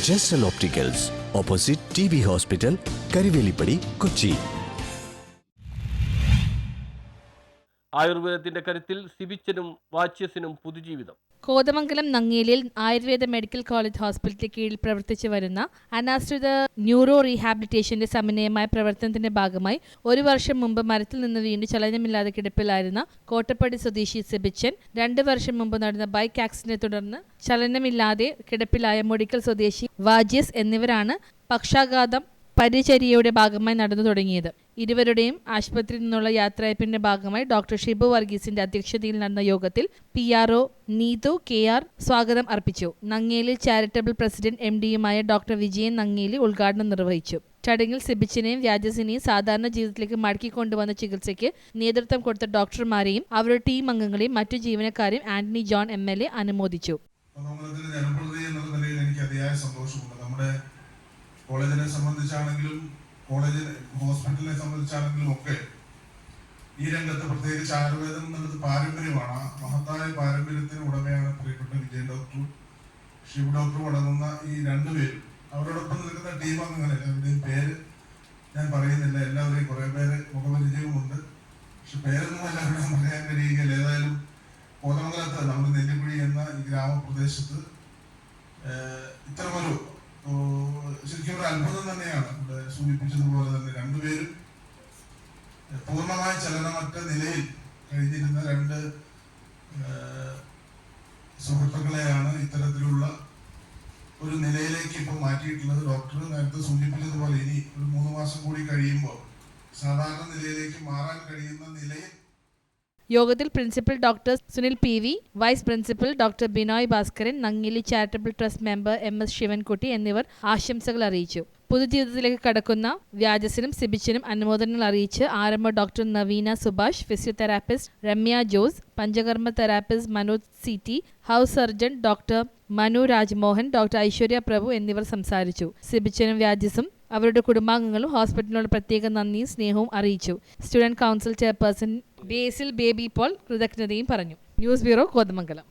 ജെസ്റ്റൽ opticals, opposite TB hospital, Karivelippady, Kochi. ആയുർവേദത്തിന്റെ കരുത്തിൽ സിബിച്ചനും വാച്യസിനും പുതുജീവിതം. കോതമംഗലം നങ്ങേലിയിൽ ആയുർവേദ മെഡിക്കൽ കോളേജ് ഹോസ്പിറ്റലിന് കീഴിൽ പ്രവർത്തിച്ചു വരുന്ന അനാശ്രിത ന്യൂറോ റീഹാബിലിറ്റേഷന്റെ സമന്വയമായ പ്രവർത്തനത്തിന്റെ ഭാഗമായി 1 വർഷം മുമ്പ് മരത്തിൽ നിന്ന് വീണ് ചലനമില്ലാതെ കിടപ്പിലായിരുന്ന കോട്ടപ്പടി സ്വദേശി സിബിച്ചൻ, 2 വർഷം മുമ്പ് നടന്ന ബൈക്ക് ആക്സിഡന്റിനെ തുടർന്ന് ചലനമില്ലാതെ കിടപ്പിലായ മുടിക്കൽ സ്വദേശി വാജിയസ് എന്നിവരാണ് പക്ഷാഘാതം പരിചര്യയുടെ ഭാഗമായി നടന്നു തുടങ്ങിയത്. ഇരുവരുടെയും ആശുപത്രിയിൽ നിന്നുള്ള യാത്രയപ്പിന്റെ ഭാഗമായി ഡോക്ടർ ഷിബു വർഗീസിന്റെ അധ്യക്ഷതയിൽ നടന്ന യോഗത്തിൽ PRO നീതു KR സ്വാഗതം അർപ്പിച്ചു. നങ്ങേലി ചാരിറ്റബിൾ പ്രസിഡന്റ് MD-യുമായ ഡോക്ടർ വിജയൻ നങ്ങേലി ഉദ്ഘാടനം നിർവഹിച്ചു. ചടങ്ങിൽ സിബിച്ചിനെയും വ്യാജസിനെയും സാധാരണ ജീവിതത്തിലേക്ക് മടക്കിക്കൊണ്ടുവന്ന ചികിത്സയ്ക്ക് നേതൃത്വം കൊടുത്ത ഡോക്ടർമാരെയും അവരുടെ ടീം അംഗങ്ങളെയും മറ്റു ജീവനക്കാരെയും ആന്റണി ജോൺ MLA അനുമോദിച്ചു. കോളേജിനെ സംബന്ധിച്ചാണെങ്കിലും ഹോസ്പിറ്റലിനെ സംബന്ധിച്ചാണെങ്കിലും ഒക്കെ ഈ രംഗത്ത് പ്രത്യേകിച്ച് ആയുർവേദം എന്നുള്ളത് പാരമ്പര്യമാണ്. ആ മഹത്തായ പാരമ്പര്യത്തിന് ഉടമയാണ് പ്രിയപ്പെട്ട വിജയൻ ഡോക്ടറും ശിവ് ഡോക്ടറും അടങ്ങുന്ന ഈ 2 പേരും. അവരോടൊപ്പം നിൽക്കുന്ന ടീം അംഗങ്ങൾ എല്ലാവരുടെയും പേര് ഞാൻ പറയുന്നില്ല. എല്ലാവരെയും കുറെ പേര് മുഖപരിചയവുമുണ്ട്. പക്ഷെ പേരൊന്നും എല്ലാവരുടെയും പറയാൻ കഴിയുകയില്ല. ഏതായാലും കോതമംഗലത്ത് നമ്മുടെ നെല്ലിക്കുഴി എന്ന ഈ ഗ്രാമപ്രദേശത്ത് ഇത്തരമൊരു ശരിക്കും ഒരു അത്ഭുതം തന്നെയാണ്. ഇവിടെ സൂചിപ്പിച്ചതുപോലെ തന്നെ 2 പേരും പൂർണ്ണമായ ചലനമറ്റ നിലയിൽ കഴിഞ്ഞിരുന്ന 2 സുഹൃത്തുക്കളെയാണ് ഇത്തരത്തിലുള്ള ഒരു നിലയിലേക്ക് ഇപ്പോൾ മാറ്റിയിട്ടുള്ളത്. ഡോക്ടർ നേരത്തെ സൂചിപ്പിച്ചതുപോലെ ഇനി ഒരു 3 മാസം കൂടി കഴിയുമ്പോൾ സാധാരണ നിലയിലേക്ക് മാറാൻ കഴിയുന്ന നിലയിൽ. യോഗത്തിൽ principal doctor Sunil PV, vice principal doctor Binoy Bhaskaran, Nangeli charitable trust member MS Sivankutty എന്നിവർ ആശംസകൾ അറിയിച്ചു. പുതുജീവിതത്തിലേക്ക് കടക്കുന്ന വ്യാജസിനും സിബിച്ചനും അനുമോദനങ്ങൾ അറിയിച്ച് ആരംഭ doctor Naveena Subhash, physiotherapist Ramya Jose, panchakarma therapist Manoj CT, house surgeon doctor Manu Rajmohan, doctor Aishwarya Prabhu എന്നിവർ സംസാരിച്ചു. സിബിച്ചനും വ്യാജസും അവരുടെ കുടുംബാംഗങ്ങളും ഹോസ്പിറ്റലിനോട് പ്രത്യേക നന്ദിയും സ്നേഹവും അറിയിച്ചു. സ്റ്റുഡന്റ് കൗൺസിൽ ചെയർപേഴ്സൺ ബേസിൽ ബേബി പോൾ കൃതജ്ഞതയും പറഞ്ഞു. News bureau, Kothamangalam.